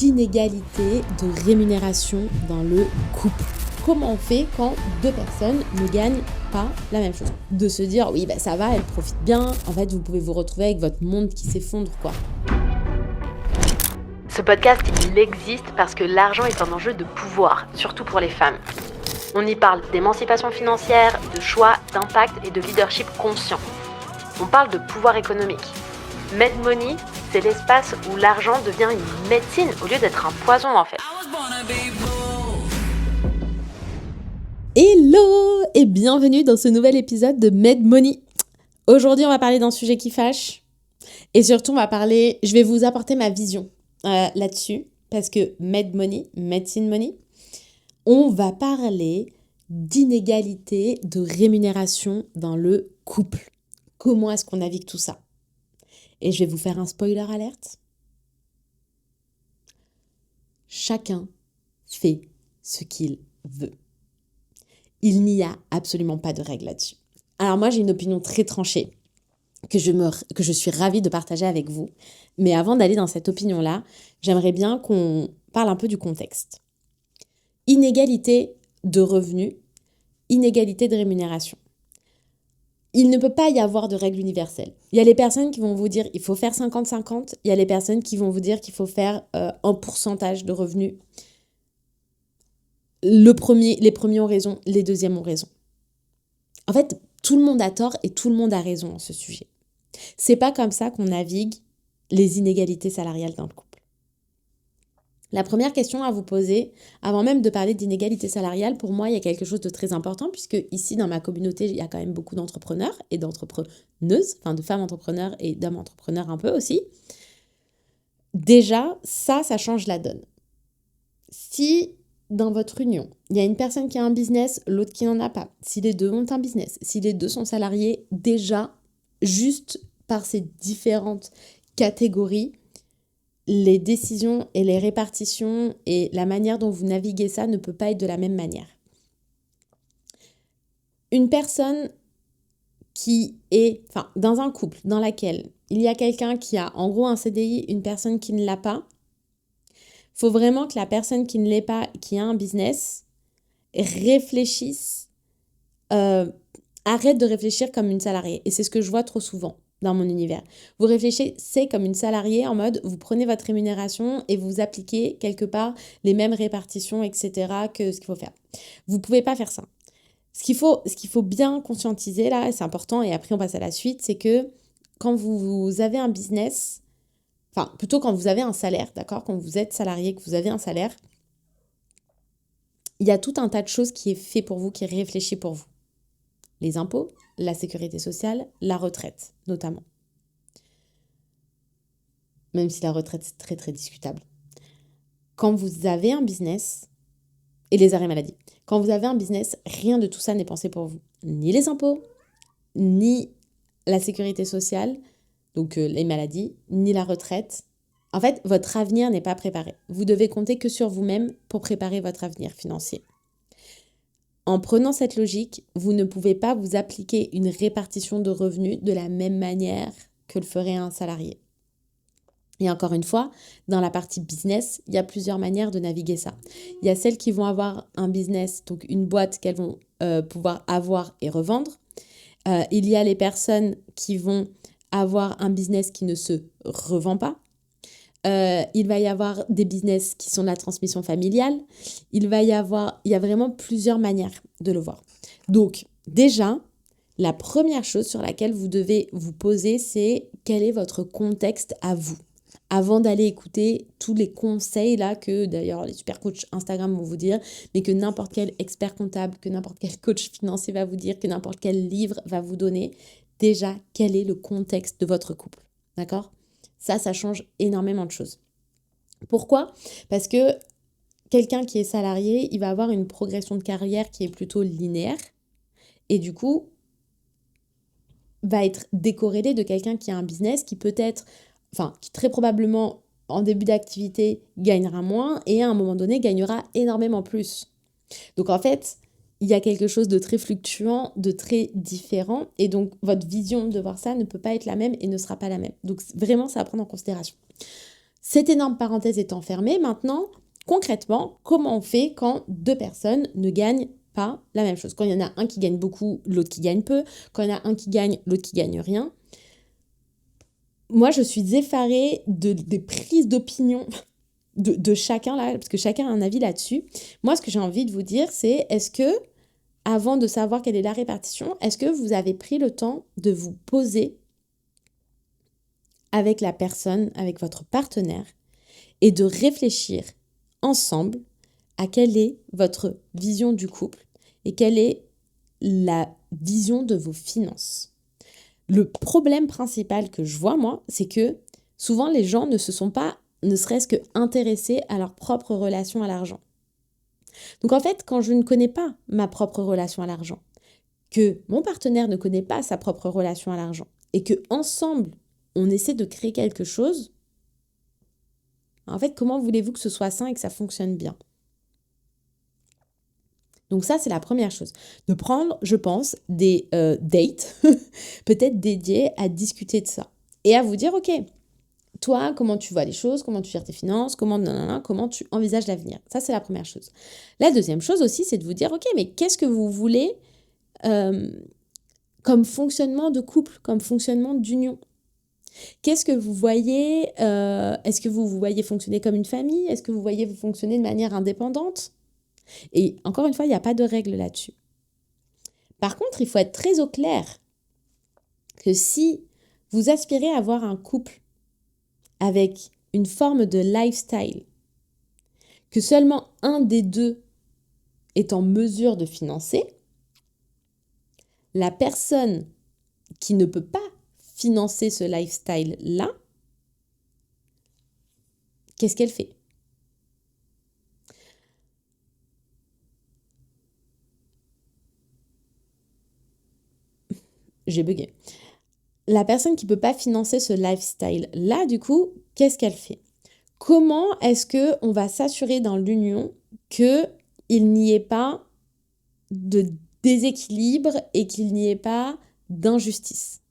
d'inégalité de rémunération dans le couple. Comment on fait quand deux personnes ne gagnent pas la même chose? De se dire, oui, ça va, elle profite bien. En fait, vous pouvez vous retrouver avec votre monde qui s'effondre, quoi. Ce podcast, il existe parce que l'argent est un enjeu de pouvoir, surtout pour les femmes. On y parle d'émancipation financière, de choix, d'impact et de leadership conscient. On parle de pouvoir économique. MedMoney, c'est l'espace où l'argent devient une médecine au lieu d'être un poison en fait. Hello et bienvenue dans ce nouvel épisode de MedMoney. Aujourd'hui, on va parler d'un sujet qui fâche et surtout, je vais vous apporter ma vision là-dessus parce que MedMoney, Medicine Money, on va parler d'inégalité de rémunération dans le couple. Comment est-ce qu'on navigue tout ça? Et je vais vous faire un spoiler alerte. Chacun fait ce qu'il veut. Il n'y a absolument pas de règle là-dessus. Alors moi, j'ai une opinion très tranchée que je suis ravie de partager avec vous. Mais avant d'aller dans cette opinion-là, j'aimerais bien qu'on parle un peu du contexte. Inégalité de revenus, inégalité de rémunération. Il ne peut pas y avoir de règle universelle. Il y a les personnes qui vont vous dire il faut faire 50-50. Il y a les personnes qui vont vous dire qu'il faut faire un pourcentage de revenus. Les premiers ont raison, les deuxièmes ont raison. En fait, tout le monde a tort et tout le monde a raison en ce sujet. C'est pas comme ça qu'on navigue les inégalités salariales dans le couple. La première question à vous poser, avant même de parler d'inégalité salariale, pour moi, il y a quelque chose de très important puisque ici, dans ma communauté, il y a quand même beaucoup d'entrepreneurs et d'entrepreneuses, enfin de femmes entrepreneurs et d'hommes entrepreneurs un peu aussi. Déjà, ça change la donne. Si dans votre union, il y a une personne qui a un business, l'autre qui n'en a pas, si les deux ont un business, si les deux sont salariés, déjà, juste par ces différentes catégories, les décisions et les répartitions et la manière dont vous naviguez ça ne peut pas être de la même manière. Une personne qui est, dans un couple dans lequel il y a quelqu'un qui a en gros un CDI, une personne qui ne l'a pas, il faut vraiment que la personne qui ne l'est pas, qui a un business, réfléchisse, arrête de réfléchir comme une salariée. Et c'est ce que je vois trop souvent dans mon univers. Vous réfléchissez comme une salariée en mode, vous prenez votre rémunération et vous appliquez quelque part les mêmes répartitions, etc. que ce qu'il faut faire. Vous ne pouvez pas faire ça. Ce qu'il faut bien conscientiser là, et c'est important, et après on passe à la suite, c'est que quand vous avez un business, plutôt quand vous avez un salaire, d'accord, quand vous êtes salarié, que vous avez un salaire, il y a tout un tas de choses qui est fait pour vous, qui est réfléchi pour vous. Les impôts, la sécurité sociale, la retraite, notamment. Même si la retraite, c'est très, très discutable. Quand vous avez un business, et les arrêts maladie, quand vous avez un business, rien de tout ça n'est pensé pour vous. Ni les impôts, ni la sécurité sociale, donc les maladies, ni la retraite. En fait, votre avenir n'est pas préparé. Vous devez compter que sur vous-même pour préparer votre avenir financier. En prenant cette logique, vous ne pouvez pas vous appliquer une répartition de revenus de la même manière que le ferait un salarié. Et encore une fois, dans la partie business, il y a plusieurs manières de naviguer ça. Il y a celles qui vont avoir un business, donc une boîte qu'elles vont pouvoir avoir et revendre. Il y a les personnes qui vont avoir un business qui ne se revend pas. Il va y avoir des business qui sont de la transmission familiale. Il y a vraiment plusieurs manières de le voir. Donc, déjà, la première chose sur laquelle vous devez vous poser, c'est quel est votre contexte à vous. Avant d'aller écouter tous les conseils là que d'ailleurs les super coachs Instagram vont vous dire, mais que n'importe quel expert comptable, que n'importe quel coach financier va vous dire, que n'importe quel livre va vous donner, déjà, quel est le contexte de votre couple, d'accord ? Ça change énormément de choses. Pourquoi ? Parce que quelqu'un qui est salarié, il va avoir une progression de carrière qui est plutôt linéaire et du coup, va être décorrélé de quelqu'un qui a un business qui peut-être, qui très probablement en début d'activité gagnera moins et à un moment donné gagnera énormément plus. Donc en fait, il y a quelque chose de très fluctuant, de très différent et donc votre vision de voir ça ne peut pas être la même et ne sera pas la même. Donc vraiment, c'est à prendre en considération. Cette énorme parenthèse étant fermée, maintenant, concrètement, comment on fait quand deux personnes ne gagnent pas la même chose? Quand il y en a un qui gagne beaucoup, l'autre qui gagne peu, quand il y en a un qui gagne, l'autre qui gagne rien. Moi, je suis effarée des prises d'opinion de chacun là, parce que chacun a un avis là-dessus. Moi, ce que j'ai envie de vous dire, c'est est-ce que, avant de savoir quelle est la répartition, est-ce que vous avez pris le temps de vous poser avec la personne, avec votre partenaire, et de réfléchir ensemble à quelle est votre vision du couple et quelle est la vision de vos finances. Le problème principal que je vois, moi, c'est que souvent les gens ne se sont pas, ne serait-ce que intéressés à leur propre relation à l'argent. Donc en fait, quand je ne connais pas ma propre relation à l'argent, que mon partenaire ne connaît pas sa propre relation à l'argent, et que ensemble on essaie de créer quelque chose, en fait, comment voulez-vous que ce soit sain et que ça fonctionne bien? Donc ça, c'est la première chose. De prendre, je pense, des dates, peut-être dédiées à discuter de ça. Et à vous dire, ok, toi, comment tu vois les choses, comment tu gères tes finances, comment tu envisages l'avenir. Ça, c'est la première chose. La deuxième chose aussi, c'est de vous dire, ok, mais qu'est-ce que vous voulez comme fonctionnement de couple, comme fonctionnement d'union? Qu'est-ce que vous voyez est-ce que vous vous voyez fonctionner comme une famille? Est-ce que vous voyez vous fonctionner de manière indépendante? Et encore une fois, il n'y a pas de règle là-dessus. Par contre, il faut être très au clair que si vous aspirez à avoir un couple avec une forme de lifestyle, que seulement un des deux est en mesure de financer, la personne qui ne peut pas financer ce lifestyle-là, qu'est-ce qu'elle fait? J'ai bugué. La personne qui ne peut pas financer ce lifestyle-là, du coup, qu'est-ce qu'elle fait? Comment est-ce qu'on va s'assurer dans l'union qu'il n'y ait pas de déséquilibre et qu'il n'y ait pas d'injustice?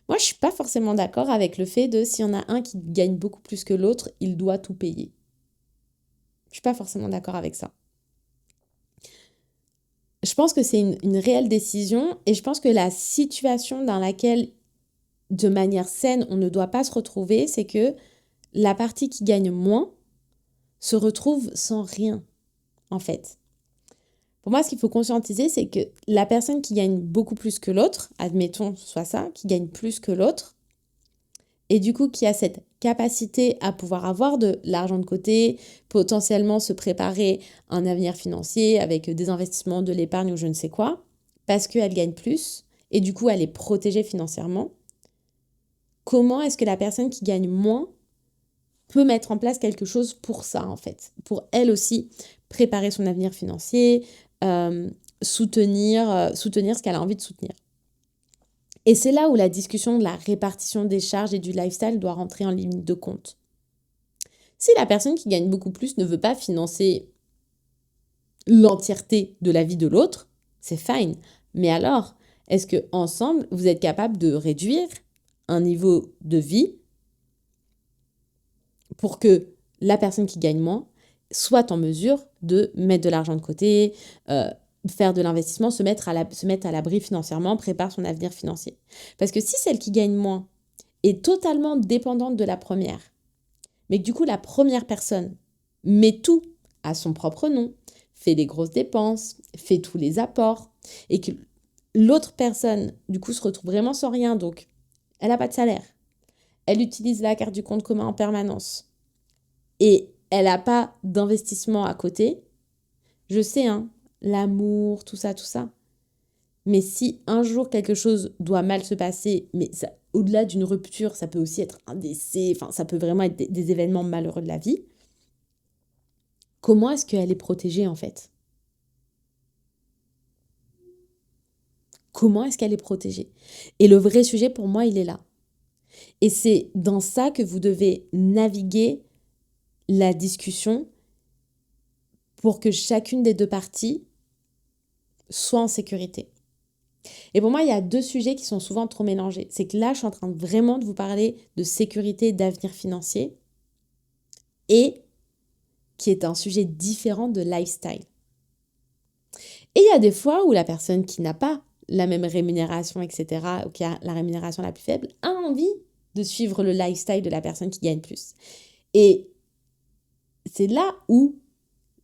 Moi, je ne suis pas forcément d'accord avec le fait de s'il y en a un qui gagne beaucoup plus que l'autre, il doit tout payer. Je ne suis pas forcément d'accord avec ça. Je pense que c'est une réelle décision et je pense que la situation dans laquelle, de manière saine, on ne doit pas se retrouver, c'est que la partie qui gagne moins se retrouve sans rien, en fait. Pour moi, ce qu'il faut conscientiser, c'est que la personne qui gagne beaucoup plus que l'autre, admettons ce soit ça, qui gagne plus que l'autre, et du coup qui a cette capacité à pouvoir avoir de l'argent de côté, potentiellement se préparer un avenir financier avec des investissements, de l'épargne ou je ne sais quoi, parce qu'elle gagne plus, et du coup elle est protégée financièrement. Comment est-ce que la personne qui gagne moins peut mettre en place quelque chose pour ça, en fait, pour elle aussi préparer son avenir financier, soutenir ce qu'elle a envie de soutenir. Et c'est là où la discussion de la répartition des charges et du lifestyle doit rentrer en ligne de compte. Si la personne qui gagne beaucoup plus ne veut pas financer l'entièreté de la vie de l'autre, c'est fine. Mais alors, est-ce que ensemble vous êtes capable de réduire un niveau de vie pour que la personne qui gagne moins soit en mesure de mettre de l'argent de côté, faire de l'investissement, se mettre à l'abri financièrement, prépare son avenir financier. Parce que si celle qui gagne moins est totalement dépendante de la première, mais que du coup la première personne met tout à son propre nom, fait les grosses dépenses, fait tous les apports, et que l'autre personne du coup se retrouve vraiment sans rien, donc elle n'a pas de salaire, elle utilise la carte du compte commun en permanence, et elle n'a pas d'investissement à côté, je sais, hein, l'amour, tout ça. Mais si un jour quelque chose doit mal se passer, mais ça, au-delà d'une rupture, ça peut aussi être un décès, enfin ça peut vraiment être des événements malheureux de la vie, comment est-ce qu'elle est protégée en fait? Comment est-ce qu'elle est protégée? Et le vrai sujet pour moi, il est là. Et c'est dans ça que vous devez naviguer la discussion pour que chacune des deux parties soit en sécurité. Et pour moi, il y a deux sujets qui sont souvent trop mélangés. C'est que là, je suis en train vraiment de vous parler de sécurité et d'avenir financier. et qui est un sujet différent de lifestyle. Et il y a des fois où la personne qui n'a pas la même rémunération, etc., ou qui a la rémunération la plus faible, a envie de suivre le lifestyle de la personne qui gagne plus. Et c'est là où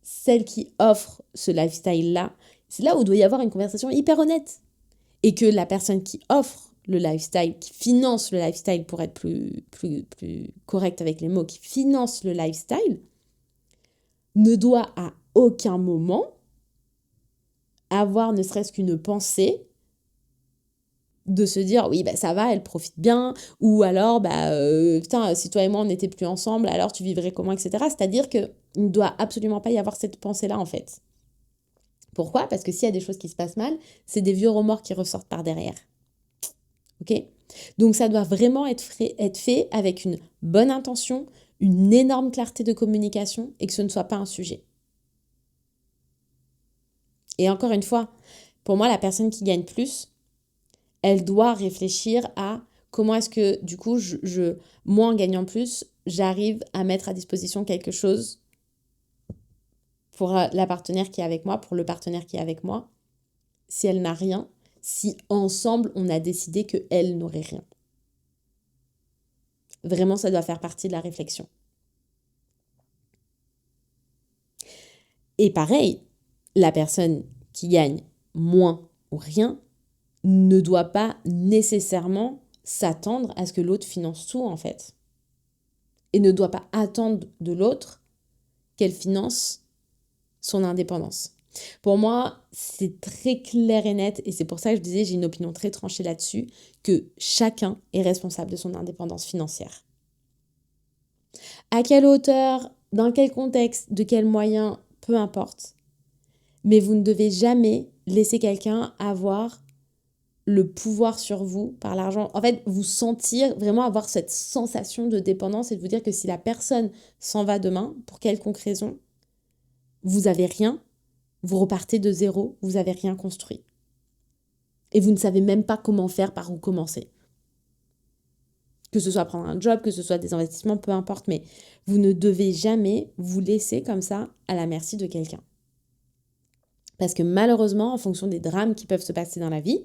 celle qui offre ce lifestyle-là, c'est là où il doit y avoir une conversation hyper honnête. Et que la personne qui offre le lifestyle, qui finance le lifestyle, pour être plus correct avec les mots, qui finance le lifestyle, ne doit à aucun moment avoir ne serait-ce qu'une pensée de se dire oui ça va, elle profite bien, ou alors putain, si toi et moi on n'était plus ensemble, alors tu vivrais comment, etc. C'est-à-dire qu'il ne doit absolument pas y avoir cette pensée-là en fait. Pourquoi ? Parce que s'il y a des choses qui se passent mal, c'est des vieux remords qui ressortent par derrière. Ok ? Donc ça doit vraiment être fait avec une bonne intention, une énorme clarté de communication et que ce ne soit pas un sujet. Et encore une fois, pour moi, la personne qui gagne plus, elle doit réfléchir à comment est-ce que, du coup, moi, en gagnant plus, j'arrive à mettre à disposition quelque chose pour la partenaire qui est avec moi, pour le partenaire qui est avec moi, si elle n'a rien, si ensemble, on a décidé qu'elle n'aurait rien. Vraiment, ça doit faire partie de la réflexion. Et pareil, la personne qui gagne moins ou rien ne doit pas nécessairement s'attendre à ce que l'autre finance tout, en fait. Et ne doit pas attendre de l'autre qu'elle finance son indépendance. Pour moi, c'est très clair et net, et c'est pour ça que je disais, j'ai une opinion très tranchée là-dessus, que chacun est responsable de son indépendance financière. À quelle hauteur, dans quel contexte, de quels moyens, peu importe. Mais vous ne devez jamais laisser quelqu'un avoir le pouvoir sur vous par l'argent. En fait, vous sentir, vraiment avoir cette sensation de dépendance et de vous dire que si la personne s'en va demain, pour quelconque raison, vous n'avez rien, vous repartez de zéro, vous n'avez rien construit. Et vous ne savez même pas comment faire, par où commencer. Que ce soit prendre un job, que ce soit des investissements, peu importe, mais vous ne devez jamais vous laisser comme ça à la merci de quelqu'un. Parce que malheureusement, en fonction des drames qui peuvent se passer dans la vie,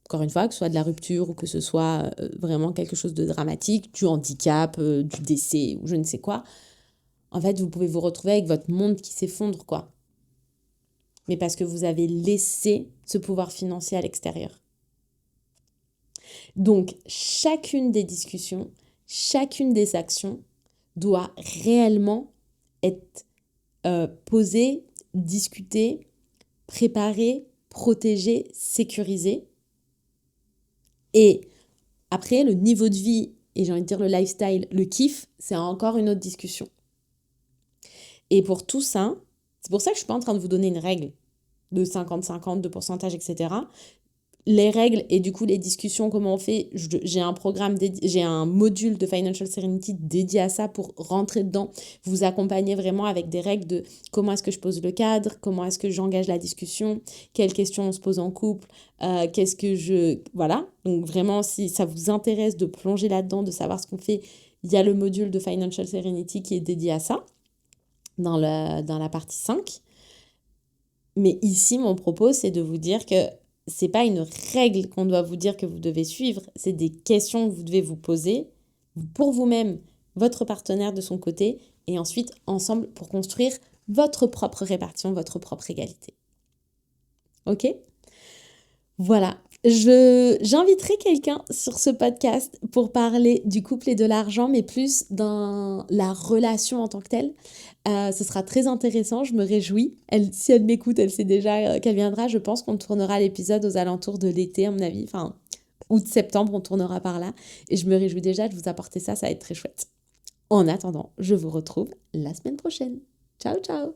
encore une fois, que ce soit de la rupture ou que ce soit vraiment quelque chose de dramatique, du handicap, du décès ou je ne sais quoi, en fait, vous pouvez vous retrouver avec votre monde qui s'effondre, quoi. Mais parce que vous avez laissé ce pouvoir financier à l'extérieur. Donc, chacune des discussions, chacune des actions doit réellement être posée, discutée, préparée, protégée, sécurisée. Et après, le niveau de vie, et j'ai envie de dire le lifestyle, le kiff, c'est encore une autre discussion. Et pour tout ça, c'est pour ça que je ne suis pas en train de vous donner une règle de 50-50, de pourcentage, etc. Les règles et du coup les discussions, comment on fait, j'ai un programme, j'ai un module de Financial Serenity dédié à ça pour rentrer dedans, vous accompagner vraiment avec des règles de comment est-ce que je pose le cadre, comment est-ce que j'engage la discussion, quelles questions on se pose en couple, voilà. Donc vraiment, si ça vous intéresse de plonger là-dedans, de savoir ce qu'on fait, il y a le module de Financial Serenity qui est dédié à ça, dans la partie 5. Mais ici, mon propos, c'est de vous dire que c'est pas une règle qu'on doit vous dire que vous devez suivre, c'est des questions que vous devez vous poser pour vous-même, votre partenaire de son côté, et ensuite ensemble pour construire votre propre répartition, votre propre égalité. Ok ? Voilà, j'inviterai quelqu'un sur ce podcast pour parler du couple et de l'argent, mais plus dans la relation en tant que telle. Ce sera très intéressant, je me réjouis. Si elle m'écoute, elle sait déjà qu'elle viendra. Je pense qu'on tournera l'épisode aux alentours de l'été, à mon avis. Enfin, août-septembre, on tournera par là. Et je me réjouis déjà de vous apporter ça, ça va être très chouette. En attendant, je vous retrouve la semaine prochaine. Ciao, ciao!